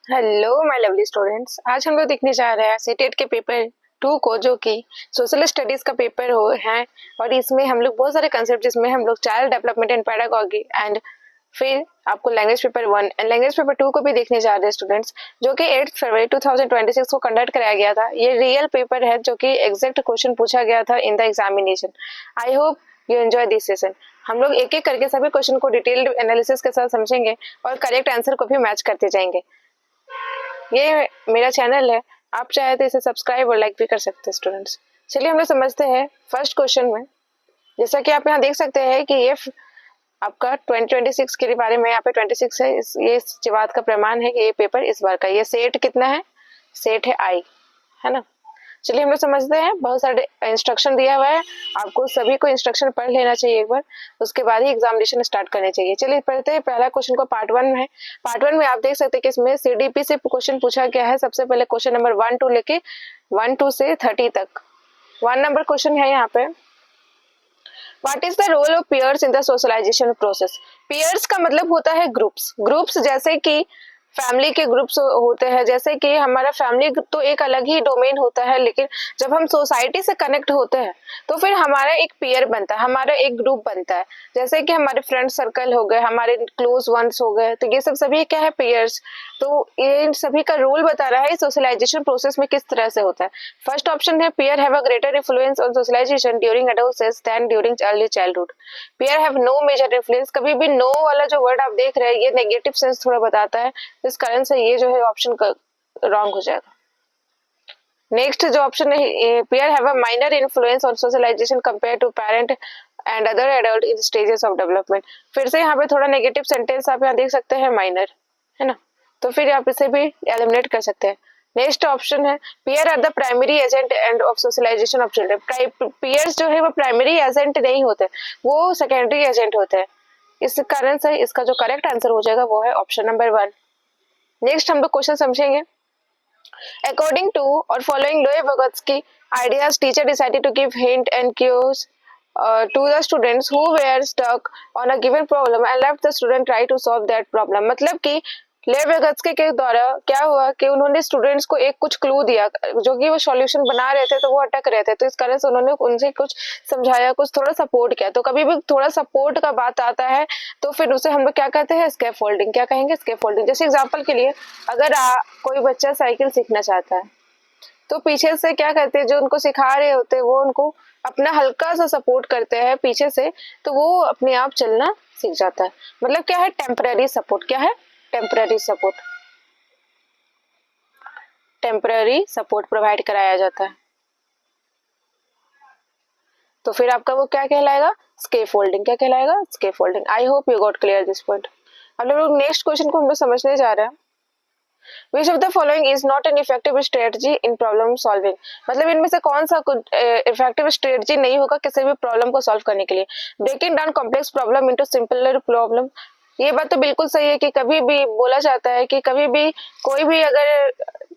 Hello my lovely students, आज हम लोग देखने जा रहे हैं सीटेट के पेपर 2 को, जो कि सोशल स्टडीज का पेपर हो है। और इसमें हम लोग बहुत सारे कंसेप्ट, जिसमें हम लोग child development and pedagogy and फिर आपको language paper 1 and language paper 2 को भी देखने जा रहे हैं स्टूडेंट्स, जो कि 8 फरवरी 2026 को कंडक्ट कराया गया था। ये रियल पेपर है जो कि एग्जैक्ट क्वेश्चन पूछा गया था in the examination. I hope you enjoy this session. हम लोग एक एक करके सभी क्वेश्चन को डिटेल्ड एनालिसिस के साथ समझेंगे और करेक्ट आंसर को भी मैच करते जाएंगे। ये मेरा चैनल है, आप चाहे तो इसे सब्सक्राइब और लाइक भी कर सकते हैं स्टूडेंट्स। चलिए हम लोग समझते हैं फर्स्ट क्वेश्चन में। जैसा कि आप यहाँ देख सकते हैं कि ये आपका 2026 के बारे में यहाँ पे 26 है। ये इस बात का प्रमाण है कि ये पेपर इस बार का। ये सेट कितना है? सेट है आई, है ना। चलिए हम लोग समझते हैं। बहुत सारे इंस्ट्रक्शन दिया हुआ है, आपको सभी को इंस्ट्रक्शन पढ़ लेना चाहिए एक बार, उसके बाद ही एग्जामिनेशन स्टार्ट करने चाहिए। चलिए पढ़ते हैं। पहला क्वेश्चन को पार्ट 1 में है। पार्ट 1 में आप देख सकते हैं कि इसमें सीडीपी से क्वेश्चन पूछा गया है। सबसे पहले क्वेश्चन नंबर 1 टू लेके 1 से 30 तक 1 नंबर क्वेश्चन है यहाँ पे। What is the role of peers in the socialization process? Peers का मतलब होता है ग्रुप्स। ग्रुप्स जैसे कि फैमिली के ग्रुप्स होते हैं, जैसे कि हमारा फैमिली तो एक अलग ही डोमेन होता है, लेकिन जब हम सोसाइटी से कनेक्ट होते हैं तो फिर हमारा एक पीयर बनता है, हमारा एक ग्रुप बनता है। जैसे कि हमारे फ्रेंड सर्कल हो गए, हमारे क्लोज वंस हो गए, तो ये सब सभी क्या है? पीयर्स। तो ये सभी का रोल बता रहा है सोशलाइजेशन प्रोसेस में किस तरह से होता है। फर्स्ट ऑप्शन है peer have a greater influence on socialization during adolescence than during early childhood. Peer have no major influence. कभी भी नो वाला जो वर्ड आप देख रहे हैं ये नेगेटिव सेंस थोड़ा बताता है, इस कारण से ये जो है ऑप्शन रॉन्ग हो जाएगा। नेक्स्ट जो ऑप्शन है peer have a minor influence on socialization compare to parent and other adult in stages of development. फिर से यहाँ पे थोड़ा नेगेटिव सेंटेंस आप यहाँ देख सकते हैं, माइनर, है ना। तो फिर आप इसे भी एलिमिनेट कर सकते हैं। नेक्स्ट ऑप्शन है peer are the primary agent and of socialization of children. Peers जो है वो प्राइमरी एजेंट नहीं होते, वो सेकेंडरी एजेंट होते हैं। इस कारण से इसका जो करेक्ट आंसर हो जाएगा वो है ऑप्शन नंबर 1। नेक्स्ट हम लोग क्वेश्चन समझेंगे। अकॉर्डिंग टू और following लोए-विगोत्स्की ideas, teacher decided to give hint and cues to the students who were stuck on a given problem and left the student try to solve that problem। मतलब कि लेविगोत्स्की के द्वारा क्या हुआ कि उन्होंने स्टूडेंट्स को एक कुछ क्लू दिया, जो कि वो सॉल्यूशन बना रहे थे तो वो अटक रहे थे, तो इस कारण से उन्होंने उनसे कुछ समझाया, कुछ थोड़ा सपोर्ट किया। तो कभी भी थोड़ा सपोर्ट का बात आता है तो फिर उसे हम लोग क्या कहते हैं? स्कैफोल्डिंग। क्या कहेंगे? स्कैफोल्डिंग। जैसे एग्जांपल के लिए अगर कोई बच्चा साइकिल सीखना चाहता है तो पीछे से क्या करते हैं, जो उनको सिखा रहे होते हैं वो उनको अपना हल्का सा सपोर्ट करते हैं पीछे से, तो वो अपने आप चलना सीख जाता है। मतलब क्या है? Temporary support. क्या है? Temporary support. Temporary support provide कराया जाता है। तो फिर आपका वो क्या कहलाएगा? स्कैफोल्डिंग। क्या कहलाएगा? Scaffolding. I hope you got clear this point. अब लोग नेक्स्ट क्वेश्चन को हम लोग समझने जा रहे हैं। Which of the following is not an effective strategy in problem solving? मतलब इनमें से कौन सा इफेक्टिव स्ट्रेटजी नहीं होगा किसी भी प्रॉब्लम को सॉल्व करने के लिए? Breaking down complex problem into simpler problem. ये बात तो बिल्कुल सही है कि कभी भी बोला जाता है कि कभी भी कोई भी अगर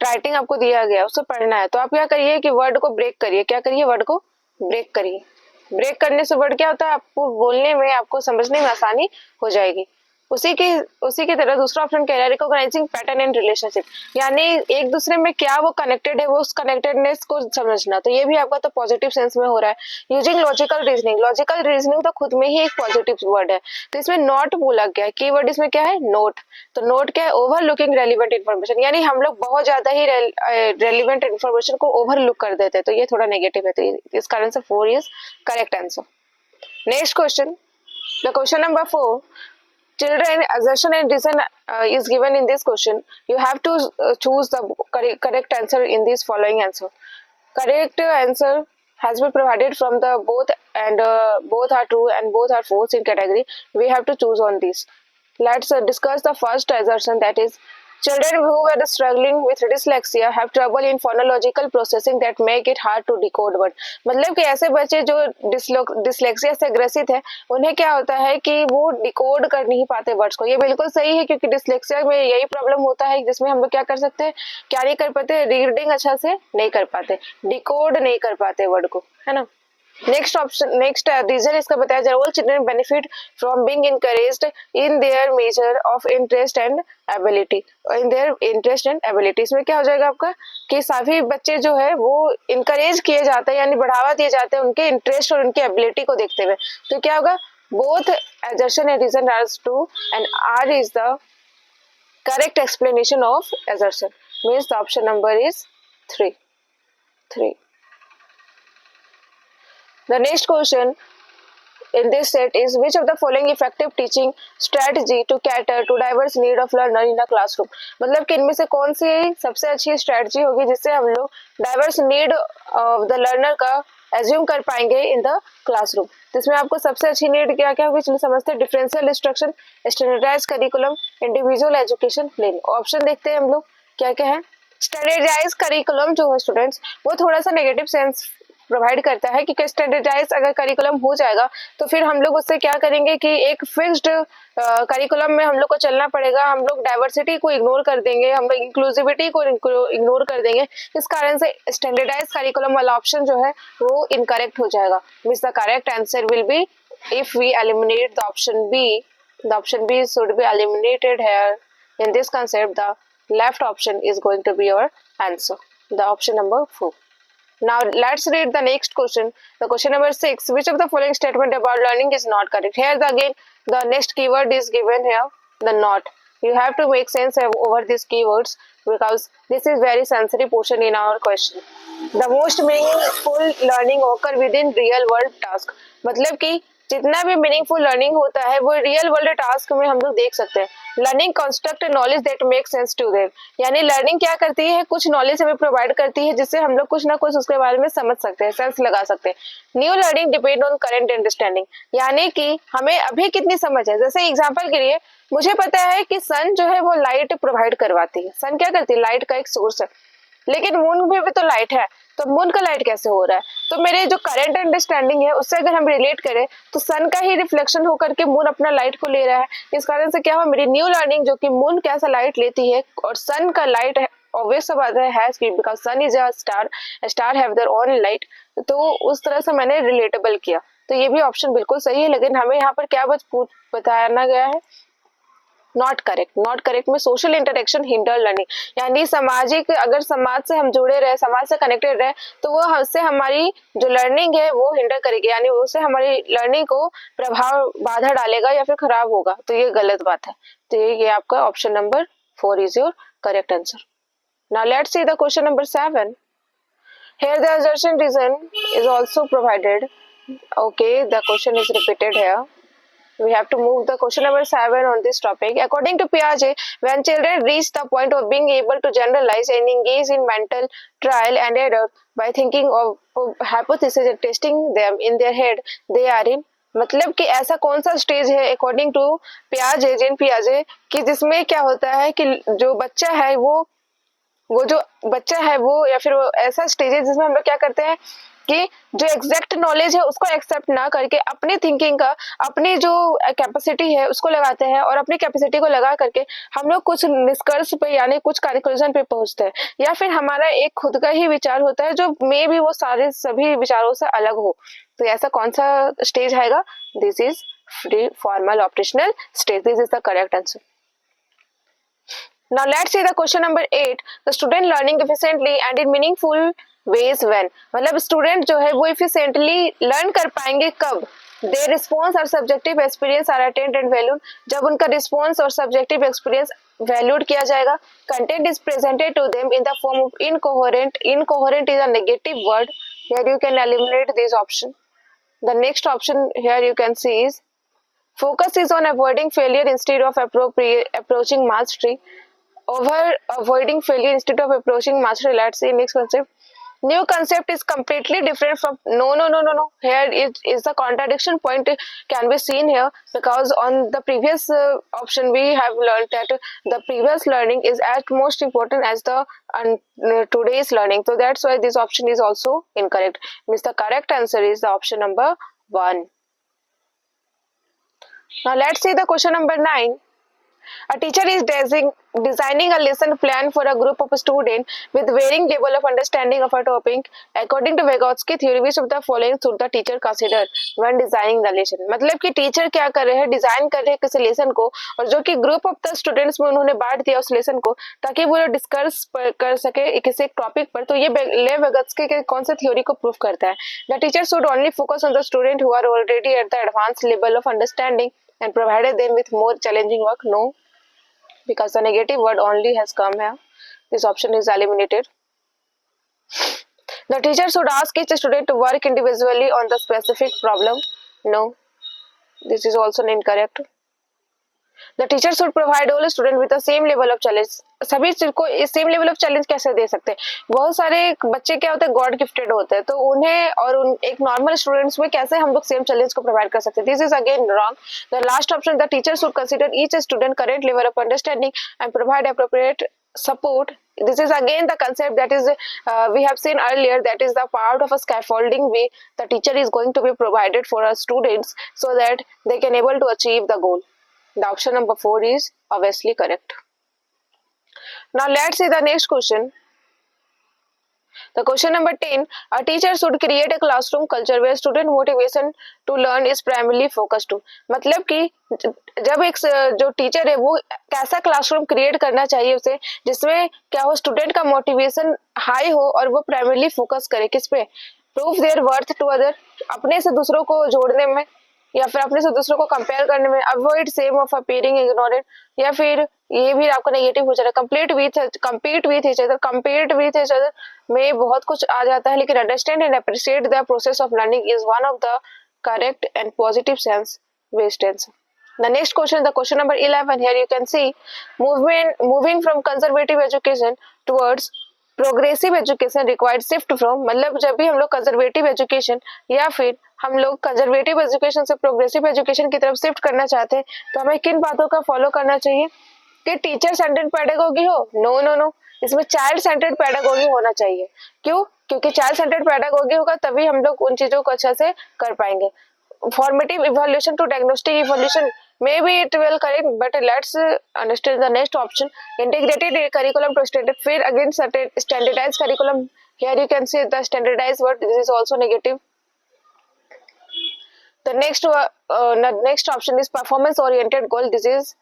राइटिंग आपको दिया गया उसको पढ़ना है तो आप क्या करिए कि वर्ड को ब्रेक करिए। क्या करिए? वर्ड को ब्रेक करिए। ब्रेक करने से वर्ड क्या होता है? आपको बोलने में, आपको समझने में आसानी हो जाएगी। उसी की तरह दूसरा ऑप्शन कह रहा है रिकॉग्नाइजिंग पैटर्न इन रिलेशनशिप, यानी एक दूसरे में क्या वो कनेक्टेड है, वो उस कनेक्टेडनेस को समझना। तो ये भी आपका तो पॉजिटिव सेंस में हो रहा है। Using logical reasoning. Logical reasoning तो खुद में ही एक पॉजिटिव वर्ड है, तो इसमें नॉट बोला गया है। की वर्ड इसमें क्या है? नोट। तो नोट क्या है? ओवरलुकिंग रेलिवेंट इन्फॉर्मेशन, यानी हम लोग बहुत ज्यादा ही रेलिवेंट इन्फॉर्मेशन को ओवरलुक कर देते हैं, तो ये थोड़ा नेगेटिव है। तो इस कारण से 4 is correct answer. Next question, the question number 4, children assertion and reason is given in this question. You have to choose the correct answer in this following answer. Correct answer has been provided from the both, and both are true and both are false in category. We have to choose on this. Let's discuss the first assertion, that is children who were struggling with dyslexia have trouble in phonological processing that make it hard to decode word। मतलब कि ऐसे बच्चे जो dyslexia से ग्रसित है उन्हें क्या होता है कि वो डिकोड कर नहीं पाते वर्ड्स को। ये बिल्कुल सही है, क्योंकि डिसलेक्सिया में यही प्रॉब्लम होता है जिसमें हम लोग क्या कर सकते हैं? क्या नहीं कर पाते? रीडिंग अच्छा से नहीं कर पाते, डिकोड नहीं कर पाते वर्ड को, है ना। नेक्स्ट रीजन इसका बताया जा रहा है, all children benefit from being encouraged in their measure of interest and ability. In their interest and ability, इसमें क्या हो जाएगा आपका कि सभी बच्चे जो है वो इनकरेज किए जाते हैं यानी बढ़ावा दिए जाते हैं उनके इंटरेस्ट और उनकी एबिलिटी को देखते हुए। तो क्या होगा, both assertion and reason are true and R is the correct explanation of assertion, means the option number is 3. The next question in this set is, which of the following effective teaching strategy to cater to diverse need of learner in a classroom। मतलब कि इनमें से कौन सी सबसे अच्छी strategy होगी जिससे हम लोग diverse need of the learner का एज्यूम कर पाएंगे इन द क्लासरूम। तो इसमें आपको सबसे अच्छी नीड क्या क्या होगी, चलिए समझते हैं। Differential instruction, standardize curriculum, individual education plan. Option देखते हैं हम लोग क्या क्या है। स्टैंडर्डाइज करिकुलम जो है स्टूडेंट्स वो थोड़ा सा नेगेटिव सेंस प्रोवाइड करता है, क्योंकि स्टैंडर्डाइज अगर करिकुलम हो जाएगा तो फिर हम लोग उससे क्या करेंगे कि एक फिक्स्ड करिकुलम में हम लोग को चलना पड़ेगा, हम लोग डाइवर्सिटी को इग्नोर कर देंगे, हम लोग इंक्लूसिविटी को इग्नोर कर देंगे। इस कारण से स्टैंडर्डाइज करिकुलम वाला ऑप्शन जो है वो इनकरेक्ट हो जाएगा। Means the correct answer will be, if we eliminate the option B should be eliminated here in this concept, the left option is going to be your answer, the option number 4. Now let's read the next question. The question number 6, which of the following statement about learning is not correct? Here again the next keyword is given here, the not. You have to make sense over these keywords because this is very sensitive portion in our question. The most meaningful learning occur within real world task। मतलब कि जितना भी meaningful learning होता है वो real world task में हम लोग देख सकते हैं। Learning construct knowledge that make sense to them, यानी लर्निंग क्या करती है, कुछ नॉलेज हमें प्रोवाइड करती है जिससे हम लोग कुछ ना कुछ उसके बारे में समझ सकते हैं, सेंस लगा सकते हैं। New learning depend on current understanding, यानी कि हमें अभी कितनी समझ है। जैसे एग्जांपल के लिए मुझे पता है कि सन जो है वो लाइट प्रोवाइड करवाती है, सन क्या करती है, लाइट का एक सोर्स है, लेकिन मून में भी तो लाइट है, तो मून का लाइट कैसे हो रहा है। तो मेरे जो करंट अंडरस्टैंडिंग है उससे अगर हम रिलेट करें तो सन का ही रिफ्लेक्शन होकर के मून अपना लाइट को ले रहा है। इस कारण से क्या हुआ, मेरी न्यू लर्निंग जो कि मून कैसा लाइट लेती है और सन का लाइट है, ऑब्वियस बात है because sun is a star have their own light, तो उस तरह से मैंने रिलेटेबल किया। तो ये भी ऑप्शन बिल्कुल सही है, लेकिन हमें यहाँ पर क्या बताना गया है, नॉट करेक्ट। नॉट करेक्ट में सोशल इंटरेक्शन हिंडर लर्निंग, यानी सामाजिक, अगर समाज से हम जुड़े रहे, समाज से कनेक्टेड रहे तो वो हमसे हमारी जो लर्निंग है वो हिंडर करेगी, यानी उससे हमारी लर्निंग को प्रभाव बाधा डालेगा या फिर खराब होगा, तो ये गलत बात है। तो ये आपका option number 4 is your correct answer. Now let's see the question number 7। Here the assertion reason is also provided. Okay, the question is repeated here. We have to move the question number 7 on this topic. According to Piaget, when children reach the point of being able to generalize and engage in mental trial and error by thinking of hypotheses and testing them in their head, they are in, मतलब कि ऐसा कौन सा stage है according to पियाजे, जेन पियाजे, कि जिसमें क्या होता है कि जो बच्चा है वो जो बच्चा है वो या फिर वो ऐसा स्टेज है जिसमें हम लोग क्या करते हैं कि जो एग्जैक्ट नॉलेज है उसको एक्सेप्ट ना करके अपनी थिंकिंग का, अपनी जो कैपेसिटी है उसको लगाते हैं और अपनी कैपेसिटी को लगा करके हम लोग कुछ निष्कर्ष पे यानी कुछ कंक्लूजन पे पहुंचते हैं, या फिर हमारा एक खुद का ही विचार होता है जो मे भी वो सारे सभी विचारों से अलग हो। तो ऐसा कौन सा स्टेज आएगा, this is free formal operational stage, this is the correct answer. Now let's see the question number 8. The student learning efficiently and in meaningful ways when, मतलब स्टूडेंट जो है वो efficiently लर्न कर पाएंगे कब, their response और subjective experience are attained and valued, जब उनका response और subjective experience valued किया जाएगा। Content is presented to them in the form of incoherent is a negative word, here you can eliminate this option। The next option here you can see is focus is on avoiding failure instead of approaching mastery, avoiding failure instead of approaching mastery। Let's see next concept. New concept is completely different from no. Here is the contradiction point can be seen here, because on the previous option we have learned that the previous learning is at most important as the today's learning, so that's why this option is also incorrect. Means the correct answer is the option number 1. Now let's see the question number 9. A teacher is designing a lesson plan for a group of students with varying level of understanding of a topic. According to Vygotsky theory, which of the following should the teacher consider when designing the lesson? मतलब कि teacher क्या कर रहे हैं, design कर रहे हैं किसी लेसन को, और जो कि ग्रुप ऑफ द स्टूडेंट्स में उन्होंने बांट दिया उस लेसन को ताकि वो डिस्कस कर सके किसी एक टॉपिक पर. तो ये लेव वेगोत्स्की के कौन से थ्योरी को प्रूव करता है? The teacher should only focus on the student who are already at the advance level of understanding and provided them with more challenging work. No, because the negative word only has come here. This option is eliminated. The teacher should ask each student to work individually on the specific problem. No, this is also incorrect. The teacher should provide all students with the same level of challenge. सभी को same level of challenge कैसे दे सकते हैं? बहुत सारे बच्चे क्या होते हैं, गॉड गिफ्टेड होते हैं, तो उन्हें और एक नॉर्मल स्टूडेंट्स में कैसे हम लोग सेम चैलेंज को प्रोवाइड कर सकते हैं? This is again wrong. The last option, the teacher should consider each student current level of understanding and provide appropriate support. This is again the concept that is we have seen earlier, that is the part of a scaffolding way the teacher is going to be provided for our students so that they can able to achieve the goal. The option number 4 is obviously correct. Now let's see the next question. The question number 10, a teacher should create a classroom culture where student motivation to learn is primarily focused to. मतलब कि जब एक जो teacher है वो कैसा classroom create करना चाहिए उसे, जिसमें क्या हो, स्टूडेंट का मोटिवेशन हाई हो और वो प्राइमरली फोकस करे किस पे? Prove their worth to other, अपने से दूसरों को जोड़ने में या फिर अपने से दूसरों को कंपेयर करने में. Avoid same of appearing ignorant, या फिर ये भी आपका नेगेटिव हो जाएगा. कम्पीट विथ ईच अदर में बहुत कुछ आ जाता है, लेकिन understand and appreciate the process of learning is one of the correct and positive sense west tense. The next question, the question number 11, here you can see moving from conservative education towards progressive education required shift from. मतलब जब भी हम लोग conservative education या फिर हम लोग conservative education से प्रोग्रेसिव एजुकेशन की तरफ शिफ्ट करना चाहते हैं तो हमें किन बातों का फॉलो करना चाहिए? कि टीचर सेंटर्ड पेडागोगी हो? नो नो नो, इसमें चाइल्ड सेंटर्ड पेडागोगी होना चाहिए. क्यों? क्योंकि चाइल्ड सेंटर्ड पेडागोगी होगा तभी हम लोग उन चीजों को अच्छा से कर पाएंगे. Formative evolution to diagnostic evolution, maybe it will correct, but let's understand the next option. Integrated curriculum to standard, फिर again standardized curriculum. Here you can see the standardized word, this is also negative. The next option is performance oriented goal. This is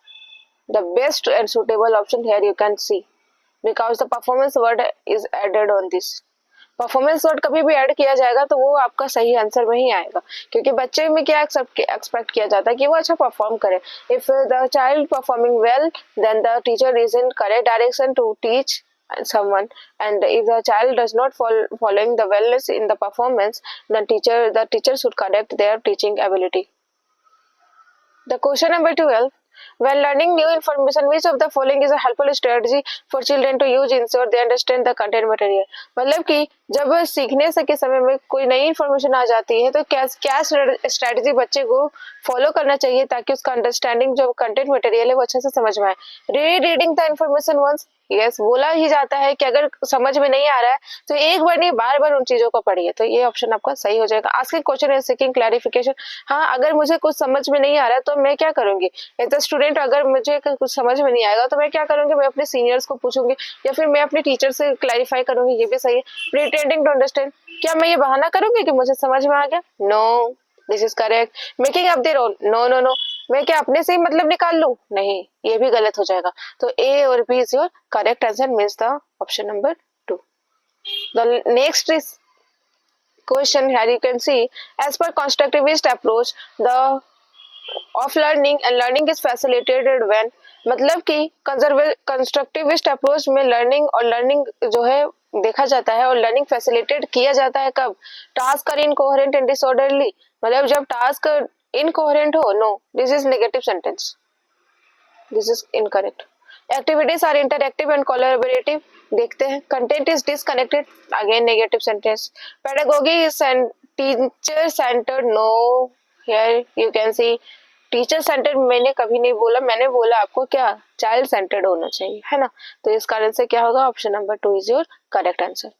the best and suitable option. Here you can see because the performance word is added on this. Performance word कभी भी add किया जाएगा तो वो आपका सही answer में ही आएगा, क्योंकि बच्चे में क्या एक्सपेक्ट किया जाता है कि वो अच्छा परफॉर्म करे. If the child performing well then the teacher is in correct direction to teach someone, and if the child does not following the wellness in the performance, then the teacher should correct their teaching ability. The question number 12, when learning new information, which of the following is a helpful strategy for children to use ensure they understand the content material? मतलब कि जब सीखने से के समय में कोई नई इन्फॉर्मेशन आ जाती है तो क्या स्ट्रेटजी बच्चे को फॉलो करना चाहिए ताकि उसका अंडरस्टैंडिंग जो कंटेंट मटेरियल है वो अच्छे से समझ में आए? Reading the information once, yes, बोला ही जाता है कि अगर समझ में नहीं आ रहा है तो एक बार नहीं बार बार उन चीजों को पढ़िए. तो ये ऑप्शन आपका सही हो जाएगा. Asking question and seeking clarification, हाँ अगर मुझे कुछ समझ में नहीं आ रहा है तो मैं क्या करूंगी? एज अ स्टूडेंट अगर मुझे कुछ समझ में नहीं आएगा तो मैं क्या करूंगी? मैं अपने सीनियर्स को पूछूंगी या फिर मैं अपने टीचर से क्लैरिफाई करूंगी. ये भी सही है. प्रिटेंडिंग टू अंडरस्टैंड, क्या मैं ये बहाना करूंगी कि मुझे समझ में आ गया? No, this is correct. Making up their own, no no no, मैं क्या अपने से ही मतलब निकाल लूं? नहीं, ये भी गलत हो जाएगा. तो ए और B is your correct answer, means the option number 2. The next is question, here you can see as per constructivist approach the of learning and learning is facilitated when, मतलब कि कंस्ट्रक्टिविस्ट अप्रोच में learning और learning जो है देखा जाता है और लर्निंग फैसिलिटेट किया जाता है कब? Task are incoherent and disorderly, मतलब जब टास्क इनकोहेरेंट हो. No, this is negative sentence, this is incorrect. Activities are interactive and collaborative, देखते हैं. Content is disconnected, again negative sentence. Pedagogy is teacher centered, no, here you can see teacher centered मैंने कभी नहीं बोला, मैंने बोला आपको क्या चाइल्ड सेंटर्ड होना चाहिए, है ना. तो इस कारण से क्या होगा? Option number 2 is your correct answer.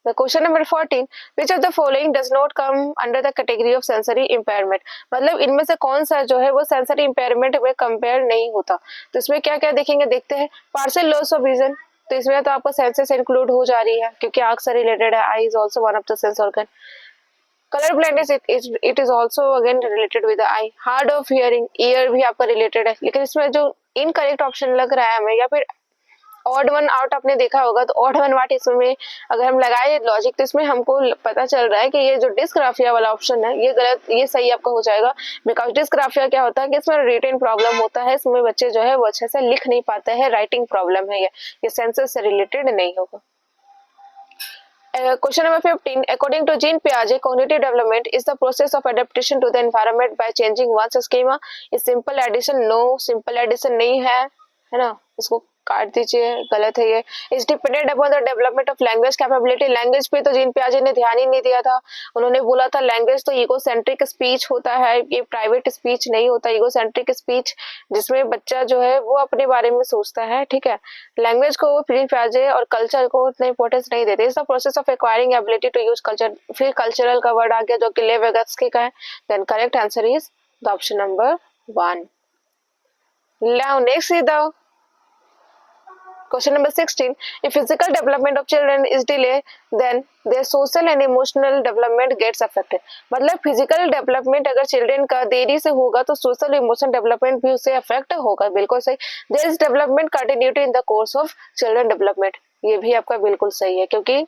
The question number 14, which of the following does not come under the category of sensory impairment? मतलब इनमें से कौन सा जो है वो sensory impairment में कंपेयर नहीं होता? तो इसमें क्या क्या देखेंगे, देखते हैं. Partial loss of vision, तो इसमें तो आपको सेंसेस इंक्लूड हो जा रही है क्योंकि आंख से रिलेटेड है. Eye is also one of the sense organ. Colour blindness it is also again related with the eye. Hard of hearing, ear भी आपका रिलेटेड है. लेकिन इसमें जो इनकरेक्ट ऑप्शन लग रहा है हमें, या फिर ऑड वन आउट आपने देखा होगा, तो ऑड वन आउट इसमें अगर हम लगाए लॉजिक तो इसमें हमको पता चल रहा है कि ये जो डिस्ग्राफिया वाला ऑप्शन है ये गलत, ये सही आपका हो जाएगा. बिकॉज डिस्ग्राफिया क्या होता है कि इसमें रिटेन प्रॉब्लम होता है, इसमें बच्चे जो है वो अच्छे से लिख नहीं पाते हैं, राइटिंग प्रॉब्लम है. ये सेंसस से रिलेटेड नहीं होगा. Question number 15. According to Jean Piaget, cognitive development is the process of adaptation to the environment by changing one's schema. Is simple addition? No, simple addition नहीं है ना, इसको काट दीजिए, गलत है ये. Is dependent upon the development of language capability. Language पे तो जीन पियाजे ने ध्यान ही नहीं दिया था. उन्होंने बोला था लैंग्वेज तो ईगोसेंट्रिक स्पीच होता है, ये प्राइवेट स्पीच नहीं होता. ईगोसेंट्रिक स्पीच जिसमें बच्चा जो है वो अपने बारे में सोचता है, ठीक है. लैंग्वेज को जीन पियाजे और कल्चर को उतना इंपॉर्टेंस नहीं देते. Is the process of acquiring ability to use culture. फिर कल्चरल का वर्ड आ गया जो कि ले वेगस्की का है. Then correct answer is the option number 1. Now next is the Question number 16. If physical development of children is delayed, then their social and emotional development gets affected. मतलब physical development अगर children का देरी से होगा तो social emotional development भी उससे affect होगा. बिल्कुल सही. There is development continuity in the course of children development. ये भी आपका बिल्कुल सही है क्योंकि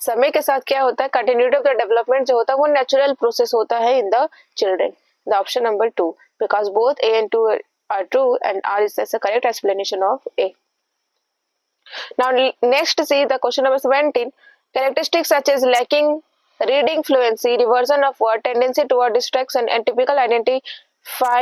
समय के साथ क्या होता है, continuity of the development जो होता है वो natural process होता है in the children. The option number 2, because both A and 2 are true and R is the correct explanation of A. Now next see the question number 17. Characteristics such as lacking reading fluency, reversion of word, tendency toward distraction and typical identify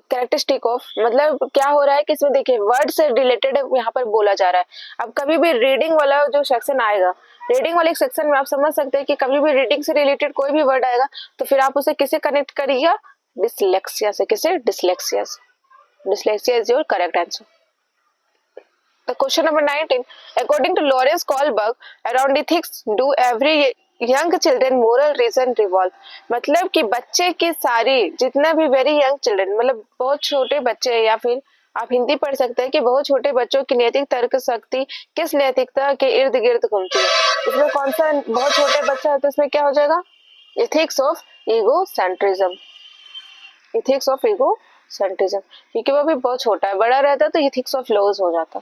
characteristic of. मतलब क्या हो रहा है कि इसमें देखिए word से related यहाँ पर बोला जा रहा है. अब कभी भी रीडिंग वाला जो सेक्शन आएगा, रीडिंग वाले सेक्शन में आप समझ सकते हैं कि कभी भी रीडिंग से रिलेटेड कोई भी वर्ड आएगा तो फिर आप उसे किसे कनेक्ट करिएगा, डिसलेक्सिया से. किसे? डिसलेक्सिया से. Dyslexia is your correct answer. The question number 19. According to Lawrence Kohlberg, around ethics do every young children moral reason revolve. मतलब कि बच्चे की सारी जितना भी very young children मतलब बहुत छोटे बच्चे या फिर आप हिंदी पढ़ सकते हैं कि बहुत छोटे बच्चों की नैतिक तर्क शक्ति किस नैतिकता के इर्द गिर्द घूमती है. इसमें कौन सा बहुत छोटे बच्चा है तो इसमें क्या हो जाएगा, ethics of egocentrism. Ethics of egocentrism क्योंकि वो भी बहुत छोटा है. बड़ा रहता तो इथिक्स ऑफ लॉज हो जाता.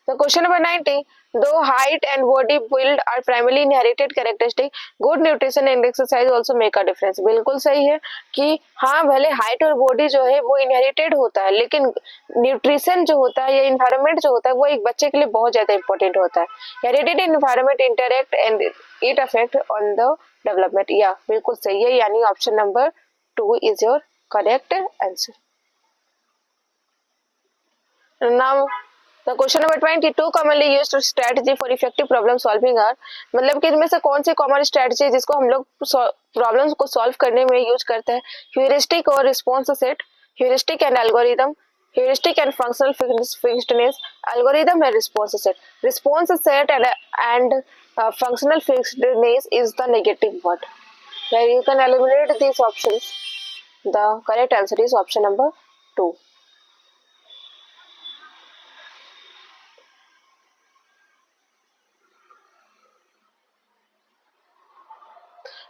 The question number 90. Though height and body build are primarily inherited characteristic, good nutrition and exercise also make a difference. बिल्कुल सही है कि हाँ भले हाइट और बॉडी जो है वो इनहेरिटेड होता है लेकिन न्यूट्रिशन जो होता है या इन्वायरमेंट जो होता है वो एक बच्चे के लिए बहुत ज्यादा इंपॉर्टेंट होता है. Heredity environment interact and it affect on the development. या बिल्कुल सही है, यानी option number 2 is your correct answer. Now The question number 22. Commonly used strategy for effective problem solving are. मतलब कि इनमें से कौन सी कॉमन स्ट्रेटजी है जिसको हम लोग प्रॉब्लम्स को सॉल्व करने में यूज करते हैं. ह्यूरिस्टिक और response set, heuristic and algorithm, heuristic and functional fixedness, algorithm and response set. Response set and functional fixedness is the negative word. Where you can eliminate these options. The correct answer is option number 2.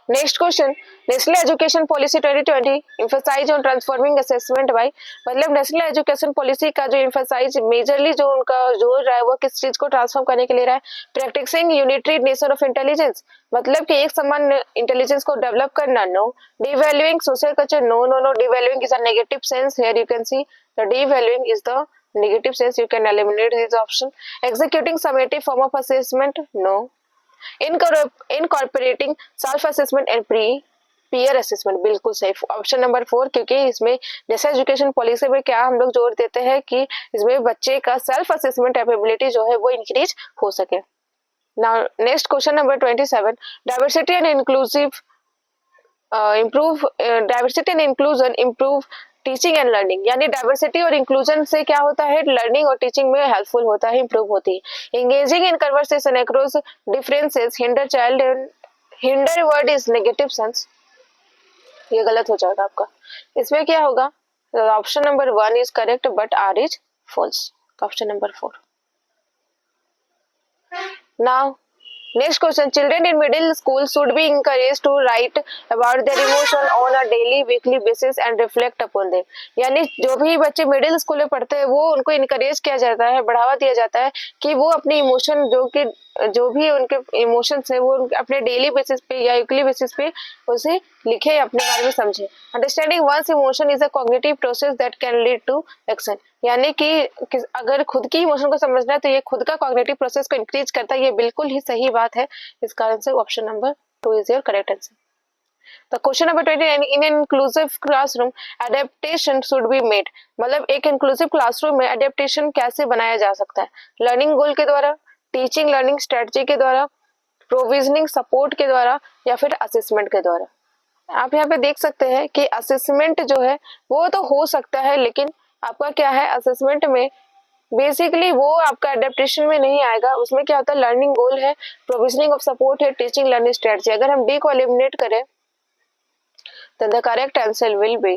Next question. National education policy 2020 emphasize on transforming assessment by. मतलब national education policy का जो emphasise majorly जो उनका जोर रहा है वो किस चीज को ट्रांसफॉर्म करने के लिए रहा है. Practising unitary nature of intelligence, मतलब कि एक समान इंटेलिजेंस को डेवलप करना. No. Devaluing social culture. No no no. Devaluing is a negative sense. Here you can see the devaluing is the negative sense. You can eliminate this option. Executing summative form of assessment. No. Incorporating self assessment and peer assessment. बिल्कुल सही, option number 4. क्योंकि इसमें जैसे education policy में क्या हम लोग जोर देते हैं कि इसमें बच्चे का सेल्फ असेसमेंट एबिलिटी जो है वो इंक्रीज हो सके. Now next question number 27. Diversity and inclusive improve diversity and inclusion improve teaching and learning, यानी डाइवर्सिटी और इंक्लूजन से क्या होता है, लर्निंग और टीचिंग में हेल्पफुल होता है, इंप्रूव होती है। Engaging in conversation across differences hinder child, hinder word is negative sense, ये गलत हो जाएगा आपका। इसमें क्या होगा, option number 1 is correct but R is false, option number 4। Now next question, children in middle school should be encouraged to write about their emotion on a daily weekly basis and reflect upon them, यानी जो भी बच्चे middle school में पढ़ते हैं वो उनको encourage किया जाता है, बढ़ावा दिया जाता है कि वो अपने इमोशन जो भी उनके इमोशंस है वो अपने डेली बेसिस पे या वीकली बेसिस पे उसे लिखे, अपने बारे में समझे। Understanding one's emotion is a cognitive process that can lead to action, यानी कि अगर खुद की इमोशन को समझना है तो ये खुद का कॉग्निटिव प्रोसेस को इंक्रीज करता है, ये बिल्कुल ही सही बात है। इसका answer option number 2 is your correct answer. तो question number 20, in an inclusive classroom adaptation should be made, मतलब एक इंक्लूसिव क्लासरूम में एडेप्टेशन कैसे बनाया जा सकता है, लर्निंग गोल के द्वारा, टीचिंग लर्निंग स्ट्रेटजी के द्वारा, प्रोविजनिंग सपोर्ट के द्वारा, या फिर असेसमेंट के द्वारा। आप यहाँ पे देख सकते हैं कि असेसमेंट जो है वो तो हो सकता है, लेकिन आपका क्या है, असेसमेंट में बेसिकली वो आपका एडेप्टेशन में नहीं आएगा। उसमें क्या होता है, लर्निंग गोल है, प्रोविजनिंग ऑफ सपोर्ट है, टीचिंग लर्निंग स्ट्रेटजी। अगर हम डी को एलिमिनेट करें तो the correct answer will be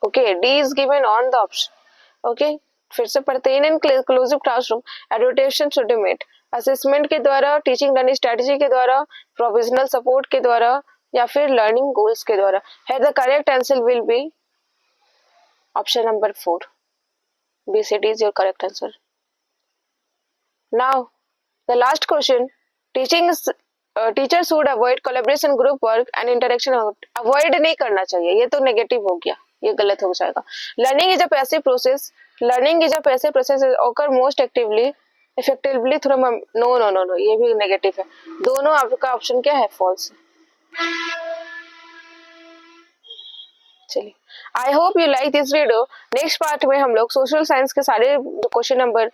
okay, D is given on the option. Okay, फिर से पढ़ते हैं, in inclusive classroom adaptation should be made, assessment के द्वारा, टीचिंग लर्निंग स्ट्रेटजी के द्वारा, प्रोविजनल सपोर्ट के द्वारा, या फिर लर्निंग गोल्स के द्वारा है। The correct answer will B option number 4, B C D is your correct answer. Now the last question, teachers should avoid collaboration, group work and interaction. avoid नहीं करना चाहिए, ये तो नेगेटिव हो गया, ये गलत हो जाएगा। learning is a passive process, learning is a passive process occur most effectively through no, ये भी नेगेटिव है। दोनों आपका ऑप्शन क्या है, फॉल्स। चलिए, आई hope you like this video. Next part में हम लोग सोशल साइंस के सारे क्वेश्चन नंबर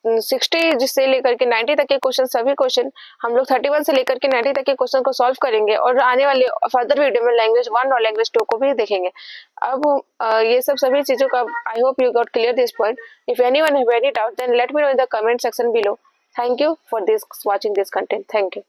60 से लेकर के 90 तक के क्वेश्चन, सभी क्वेश्चन हम लोग 31 से लेकर के 90 तक के क्वेश्चन को सॉल्व करेंगे, और आने वाले फर्दर वीडियो में लैंग्वेज 1 और लैंग्वेज 2 को भी देखेंगे। अब ये सभी चीजों का I hope you got clear this point. If anyone have any doubt then let me know in the comment section below. Thank you for this watching this content. Thank you.